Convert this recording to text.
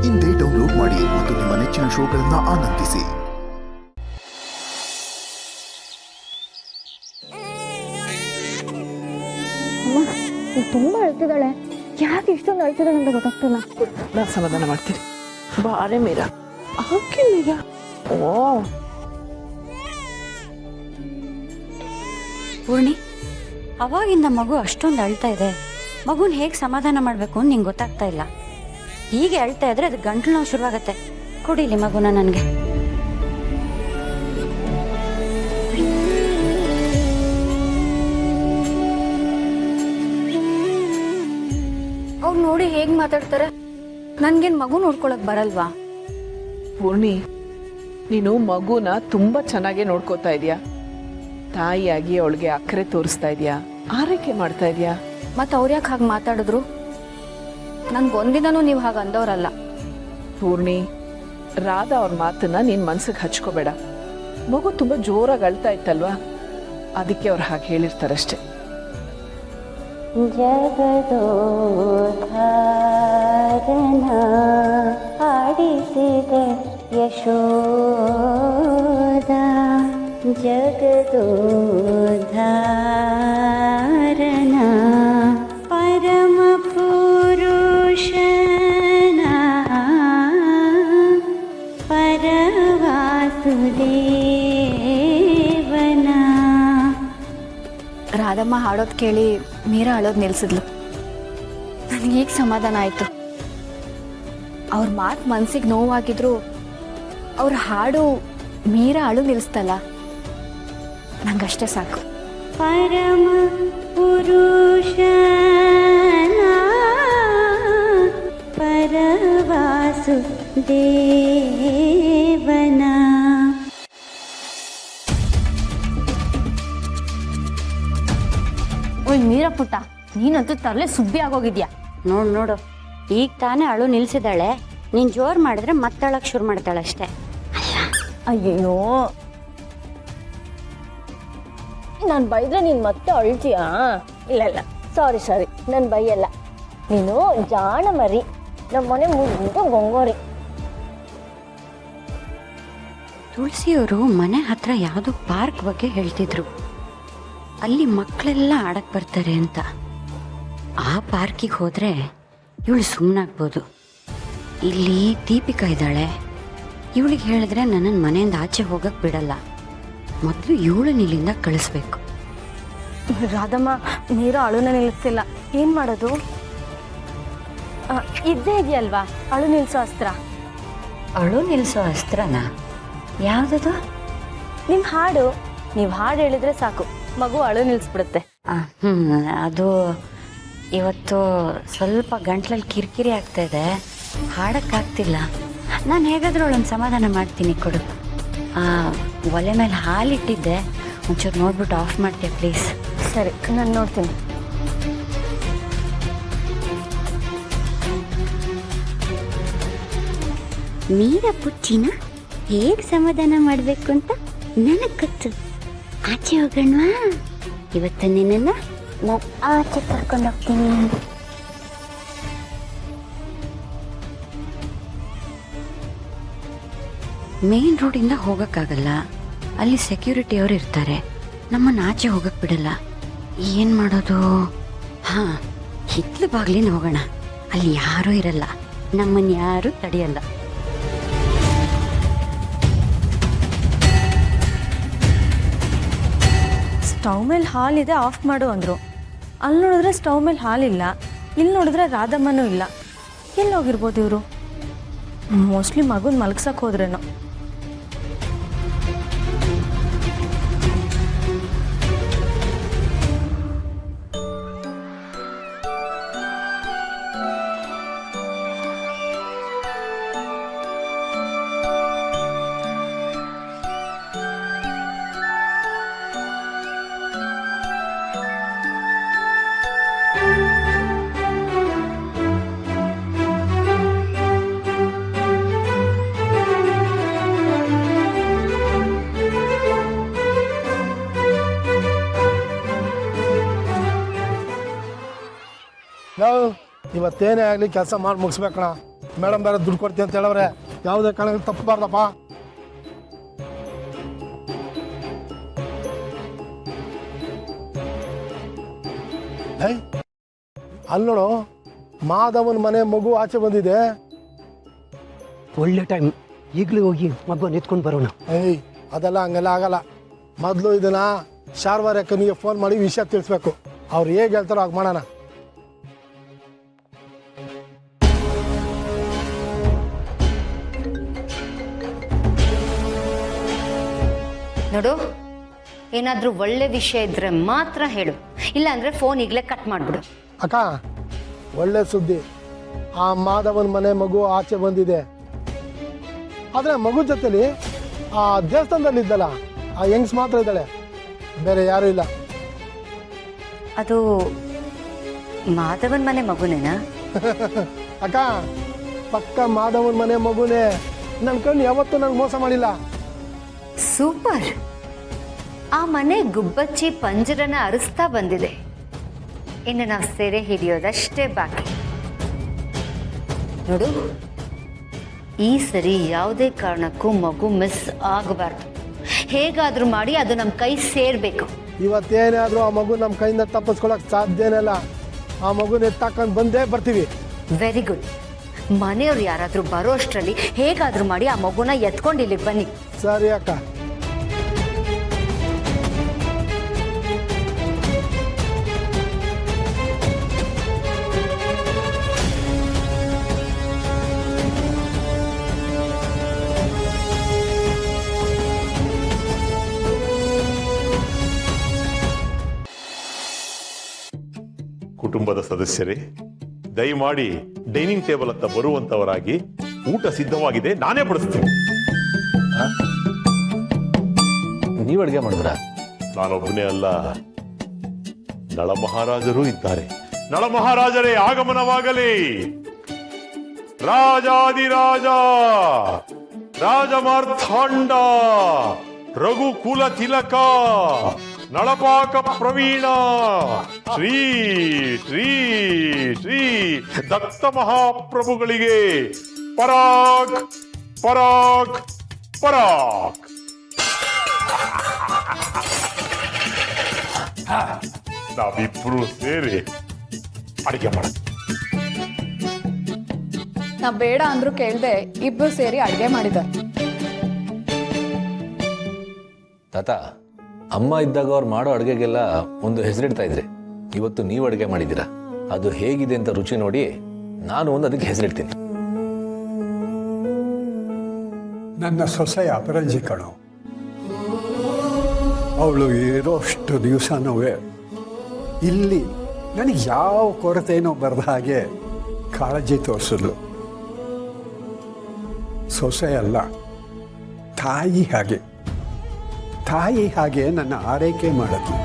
ಇಂದೇ ಡೌನ್ಲೋಡ್ ಮಾಡಿ ಮತ್ತು ನಿಮ್ಮ ನೆಚ್ಚಿನ ಶೋಗಳನ್ನು ಆನಂದಿಸಿ. ತುಂಬಾ ಅಳ್ತಿದ್ದಾಳೆ. ಯಾಕೆ ಇಷ್ಟೊಂದು ಅಳ್ತಿದ್ದಾಳೆ ಅಂತ ಗೊತ್ತಾಗ್ತಿಲ್ಲ. ನಾನು ಸಮಾಧಾನ ಮಾಡ್ತೀನಿ. ಬಾರೆ ಮೀರಾ, ಹಾಕಿ ಮೀರಾ. ಓ ಪೂರ್ಣಿ, ಅವಾಗಿಂದ ಮಗು ಅಷ್ಟೊಂದು ಅಳ್ತಾ ಇದೆ. ಮಗುನ ಹೇಗೆ ಸಮಾಧಾನ ಮಾಡಬೇಕು ಅಂತ ನಿಂಗೆ ಗೊತ್ತಾಗ್ತಾ ಇಲ್ಲ. ಹೀಗೆ ಅಳ್ತಾ ಇದ್ರೆ ಅದು ಗಂಟ್ಲು ನೋವು ಶುರುವಾಗತ್ತೆ. ಕೊಡಿಲಿ ಮಗುನ ನನಗೆ. ಅವ್ರು ನೋಡಿ ಹೇಗೆ ಮಾತಾಡ್ತಾರೆ. ನನ್ಗೇನು ಮಗು ನೋಡ್ಕೊಳಕ್ ಬರಲ್ವಾ? ಪೂರ್ಣಿ, ನೀನು ಮಗುನ ತುಂಬಾ ಚೆನ್ನಾಗಿ ನೋಡ್ಕೋತಾ ಇದೀಯಾ. ತಾಯಿಯಾಗಿ ಅವಳಿಗೆ ಅಕ್ಕರೆ ತೋರಿಸ್ತಾ ಇದೀಯಾ, ಆರೈಕೆ ಮಾಡ್ತಾ ಇದೀಯಾ. ಮತ್ತೆ ಅವ್ರು ಯಾಕೆ ಹಾಗೆ ಮಾತಾಡಿದ್ರು? ನನ್ಗೆ ಒಂದಿನೂ ನೀವು ಹಾಗೆ ಅಂದವ್ರಲ್ಲ. ಪೂರ್ಣಿ, ರಾಧಾ ಅವ್ರ ಮಾತನ್ನ ನೀನ್ ಮನ್ಸಿಗೆ ಹಚ್ಕೋಬೇಡ. ಮಗು ತುಂಬಾ ಜೋರಾಗಿ ಅಳ್ತಾ ಇತ್ತಲ್ವಾ, ಅದಕ್ಕೆ ಅವ್ರು ಹಾಗೆ ಹೇಳಿರ್ತಾರಷ್ಟೆ. ಜಗದೋಧಾರನ ಆಡಿಸಿದೆ ಯಶೋದ, ಜಗದೋಧಾರನ ಪರಮ ಪುರುಷನ ಪರವಾಸುದೇವನ. ರಾಧಮ್ಮ ಹಾಡೋದು ಕೇಳಿ ಮೀರಾ ಅಳೋದು ನಿಲ್ಸಿದ್ಲು. ನನಗೀಗ ಸಮಾಧಾನ ಆಯಿತು. ಅವ್ರ ಮಾತು ಮನ್ಸಿಗೆ ನೋವಾಗಿದ್ರು ಅವ್ರ ಹಾಡು ಮೀರಾ ಅಳು ನಿಲ್ಲಿಸ್ತಲ್ಲ, ನಂಗಷ್ಟೇ ಸಾಕು. ಪರಮ ಪುರುಷನ ಪರವಾಸುದೇವನ. ಓಯ್ ಮೀರಾ ಪುಟ್ಟ, ನೀನಂತೂ ತರಲೆ ಸುಬ್ಬಿ ಆಗೋಗಿದ್ಯಾ. ನೋಡು ಈಗ ತಾನೇ ಅಳು ನಿಲ್ಸಿದಾಳೆ. ನೀನು ಜೋರು ಮಾಡಿದ್ರೆ ಮತ್ತಳಕ್ಕೆ ಶುರು ಮಾಡ್ತಾಳೆ ಅಷ್ಟೇ. ಅಯ್ಯೋ, ನಾನು ಬೈದ್ರೆ ನೀನು ಮತ್ತೆ ಅಳ್ತೀಯಾ? ಇಲ್ಲ ಸಾರಿ ನಾನು ಬೈಯಲ್ಲ. ನೀನು ಜಾಣ ಮರಿ, ನಮ್ಮ ಮನೆ ಮುಗಿದು ಗೊಂಗೋರಿ. ತುಳಸಿಯವರು ಮನೆ ಹತ್ರ ಯಾವುದೋ ಪಾರ್ಕ್ ಬಗ್ಗೆ ಹೇಳ್ತಿದ್ರು. ಅಲ್ಲಿ ಮಕ್ಕಳೆಲ್ಲ ಆಡಕ್ಕೆ ಬರ್ತಾರೆ ಅಂತ. ಆ ಪಾರ್ಕಿಗೆ ಹೋದರೆ ಇವಳು ಸುಮ್ಮನಾಗ್ಬೋದು. ಇಲ್ಲಿ ದೀಪಿಕಾ ಇದ್ದಾಳೆ. ಇವಳಿಗೆ ಹೇಳಿದ್ರೆ ನನ್ನನ್ನು ಮನೆಯಿಂದ ಆಚೆ ಹೋಗಕ್ಕೆ ಬಿಡಲ್ಲ. ಮೊದಲು ಇವಳನ್ನ ಇಲ್ಲಿಂದ ಕಳಿಸ್ಬೇಕು. ರಾಧಮ್ಮ, ನೀರು ಅಳುನ ನಿಲ್ಲಿಸ್ತಿಲ್ಲ. ಏನು ಮಾಡೋದು? ಇದ್ದೇ ಇದೆಯಲ್ವಾ ಅಳು ನಿಲ್ಲಿಸೋ ಅಸ್ತ್ರ. ಅಳು ನಿಲ್ಲಿಸೋ ಅಸ್ತ್ರನ? ಯಾವುದದು? ನಿಮ್ಮ ಹಾಡು. ನೀವು ಹಾಡು ಹೇಳಿದ್ರೆ ಸಾಕು, ಮಗು ಅಳು ನಿಲ್ಲಿಸ್ಬಿಡುತ್ತೆ. ಅದು ಇವತ್ತು ಸ್ವಲ್ಪ ಗಂಟ್ಲಲ್ಲಿ ಕಿರಿಕಿರಿ ಆಗ್ತಾಯಿದೆ, ಹಾಡೋಕ್ಕಾಗ್ತಿಲ್ಲ. ನಾನು ಹೇಗಾದರೂ ಅವಳನ್ನು ಸಮಾಧಾನ ಮಾಡ್ತೀನಿ. ಕೊಡು. ಒಲೆ ಮೇಲೆ ಹಾಲಿಟ್ಟಿದ್ದೆ, ಒಂಚೂರು ನೋಡ್ಬಿಟ್ಟು ಆಫ್ ಮಾಡ್ತೀಯ ಪ್ಲೀಸ್? ಸರಿ, ನಾನು ನೋಡ್ತೀನಿ. ಮೀರಾ ಪುಚ್ಚಿನ ಹೇಗೆ ಸಮಾಧಾನ ಮಾಡಬೇಕು ಅಂತ ನನಗೆ ಗೊತ್ತು. ಆಚೆ ಹೋಗೋಣವಾ? ಇವತ್ತು ನಿನ್ನನ್ನು ನಾನು ಆಚೆ ಕರ್ಕೊಂಡು ಹೋಗ್ತೀನಿ. ಮೇನ್ ರೋಡಿಂದ ಹೋಗೋಕ್ಕಾಗಲ್ಲ, ಅಲ್ಲಿ ಸೆಕ್ಯೂರಿಟಿ ಅವರು ಇರ್ತಾರೆ. ನಮ್ಮನ್ನು ಆಚೆ ಹೋಗಕ್ಕೆ ಬಿಡಲ್ಲ. ಏನು ಮಾಡೋದು? ಹಾಂ, ಹಿತ್ಲು ಬಾಗ್ಲಿನ ಹೋಗೋಣ. ಅಲ್ಲಿ ಯಾರೂ ಇರಲ್ಲ, ನಮ್ಮನ್ನು ಯಾರೂ ತಡೆಯಲ್ಲ. ಸ್ಟವ್ ಮೇಲೆ ಹಾಲಿದೆ, ಆಫ್ ಮಾಡು ಅಂದರು. ಅಲ್ಲಿ ನೋಡಿದ್ರೆ ಸ್ಟವ್ ಮೇಲೆ ಹಾಲಿಲ್ಲ, ಇಲ್ಲಿ ನೋಡಿದ್ರೆ ರಾಧಮ್ಮನೂ ಇಲ್ಲ. ಎಲ್ಲಿ ಹೋಗಿರ್ಬೋದು ಇವರು? ಮೋಸ್ಟ್ಲಿ ಮಗುನ ಮಲಗ್ಸಕ್ಕೆ ಹೋದ್ರೇನೋ. ನಾವು ಇವತ್ತೇನೇ ಆಗಲಿ ಕೆಲಸ ಮಾಡಿ ಮುಗಿಸ್ಬೇಕಣ. ಮೇಡಮ್ ಬೇರೆ ದುಡ್ಡು ಕೊಡ್ತೀನಿ ಅಂತ ಹೇಳವ್ರೆ, ಯಾವುದೇ ಕಾರಣಕ್ಕೆ ತಪ್ಪಬಾರ್ದಪ್ಪ. ಅಲ್ಲಿ ನೋಡು, ಮಾಧವನ್ ಮನೆ ಮಗು ಆಚೆ ಬಂದಿದೆ. ಒಳ್ಳೆ ಟೈಮ್, ಈಗಲೇ ಹೋಗಿ ಮಗುವನ್ನು ಎತ್ಕೊಂಡು ಬರೋಣ. ಅದೆಲ್ಲ ಹಂಗೆಲ್ಲ ಆಗಲ್ಲ. ಮೊದಲು ಇದನ್ನ ಶಾರ್ವಾರ್ ಅಕ್ಕನಿಗೆ ಫೋನ್ ಮಾಡಿ ವಿಷಯ ತಿಳಿಸ್ಬೇಕು. ಅವ್ರು ಹೇಗೆ ಹೇಳ್ತಾರೋ ಹಾಗೆ ಮಾಡೋಣ. ನೋಡು, ಏನಾದರೂ ಒಳ್ಳೆ ವಿಷಯ ಇದ್ರೆ ಮಾತ್ರ ಹೇಳು, ಇಲ್ಲ ಅಂದ್ರೆ ಫೋನ್ ಈಗಲೇ ಕಟ್ ಮಾಡಿಬಿಡು. ಅಕ್ಕ, ಒಳ್ಳೆ ಸುದ್ದಿ, ಆ ಮಾಧವನ್ ಮನೆ ಮಗು ಆಚೆ ಬಂದಿದೆ. ಆದರೆ ಮಗು ಜೊತೆಲಿ ಆ ದೇವಸ್ಥಾನದಲ್ಲಿ ಇದ್ದಲ್ಲ ಆ ಯಂಗ್ಸ್ ಮಾತ್ರ ಇದ್ದಾಳೆ, ಬೇರೆ ಯಾರೂ ಇಲ್ಲ. ಅದು ಮಾಧವನ್ ಮನೆ ಮಗುನೇನಾ? ಅಕ್ಕ, ಪಕ್ಕ ಮಾಧವನ್ ಮನೆ ಮಗುನೇ. ನನ್ನ ಕಣ್ಣು ಯಾವತ್ತೂ ನನಗೆ ಮೋಸ ಮಾಡಿಲ್ಲ. ಸೂಪರ್. ಆ ಮನೆ ಗುಬ್ಬಚ್ಚಿ ಪಂಜರನ ಅರಿಸ್ತಾ ಬಂದಿದೆ. ಇನ್ನು ನಾವು ಸೆರೆ ಹಿಡಿಯೋದಷ್ಟೇ ಬಾಕಿ. ನೋಡು, ಈ ಸರಿ ಯಾವುದೇ ಕಾರಣಕ್ಕೂ ಮಗು ಮಿಸ್ ಆಗಬಾರ್ದು. ಹೇಗಾದರೂ ಮಾಡಿ ಅದು ನಮ್ಮ ಕೈ ಸೇರಬೇಕು. ಇವತ್ತೇನೇ ಆದರೂ ಆ ಮಗು ನಮ್ಮ ಕೈಯಿಂದ ತಪ್ಪಿಸ್ಕೊಳಕ್ಕೆ ಸಾಧ್ಯನೇ ಇಲ್ಲ. ಆ ಮಗುನ ಎತ್ತಾಕೊಂಡು ಬಂದೇ ಬರ್ತೀವಿ. Very good. ಮನೆಯವ್ರು ಯಾರಾದರೂ ಬರೋ ಅಷ್ಟರಲ್ಲಿ ಹೇಗಾದರೂ ಮಾಡಿ ಆ ಮಗುನ ಎತ್ಕೊಂಡು ಇಲ್ಲಿಗೆ ಬನ್ನಿ. ಸರಿ ಅಕ್ಕ. ಕುಟುಂಬದ ಸದಸ್ಯರೇ, ದಯಮಾಡಿ ಡೈನಿಂಗ್ ಟೇಬಲ್ ಹತ್ತ ಬರುವಂತವರಾಗಿ. ಊಟ ಸಿದ್ಧವಾಗಿದೆ, ನಾನೇ ಬಡಿಸ್ತೀನಿ. ನೀವು ಅಡುಗೆ ಮಾಡಿದ್ರ? ನಾನೊಬ್ಬನೇ ಅಲ್ಲ, ನಳ ಮಹಾರಾಜರು ಇದ್ದಾರೆ. ನಳ ಮಹಾರಾಜರೇ ಆಗಮನವಾಗಲಿ. ರಾಜಾದಿರಾಜ ರಾಜಮಾರ್ಥಾಂಡ ರಘುಕುಲ ತಿಲಕ ನಳಪಾಕ ಪ್ರವೀಣ ಶ್ರೀ ಶ್ರೀ ಶ್ರೀ ದತ್ತ ಮಹಾಪ್ರಭುಗಳಿಗೆ ಪರಾಕ್ ಪರಾಕ್ ಪರಾಕ್. ನಾವಿಬ್ರು ಸೇರಿ ಅಡಿಗೆ ಮಾಡ. ನಾ ಬೇಡ ಅಂದ್ರೂ ಕೇಳ್ದೆ ಇಬ್ರು ಸೇರಿ ಅಡ್ಗೆ ಮಾಡಿದ್ದಾರೆ. ತಾತ, ಅಮ್ಮ ಇದ್ದಾಗ ಅವ್ರು ಮಾಡೋ ಅಡುಗೆಗೆಲ್ಲ ಒಂದು ಹೆಸರಿಡ್ತಾ ಇದ್ರಿ. ಇವತ್ತು ನೀವು ಅಡುಗೆ ಮಾಡಿದ್ದೀರಾ, ಅದು ಹೇಗಿದೆ ಅಂತ ರುಚಿ ನೋಡಿ ನಾನು ಒಂದು ಅದಕ್ಕೆ ಹೆಸರಿಡ್ತೀನಿ. ನನ್ನ ಸೊಸೆ ಅಪರಂಜಿ ಕಣೋ. ಅವಳು ಇರೋಷ್ಟು ದಿವಸನೂ ಇಲ್ಲಿ ನನಗೆ ಯಾವ ಕೊರತೆನೋ ಬರದ ಹಾಗೆ ಕಾಳಜಿ ತೋರಿಸಿದ್ಲು. ಸೊಸೆ ಅಲ್ಲ, ತಾಯಿ ಹಾಗೆ ನನ್ನ ಆರೈಕೆ ಮಾಡಿದ್ಲು.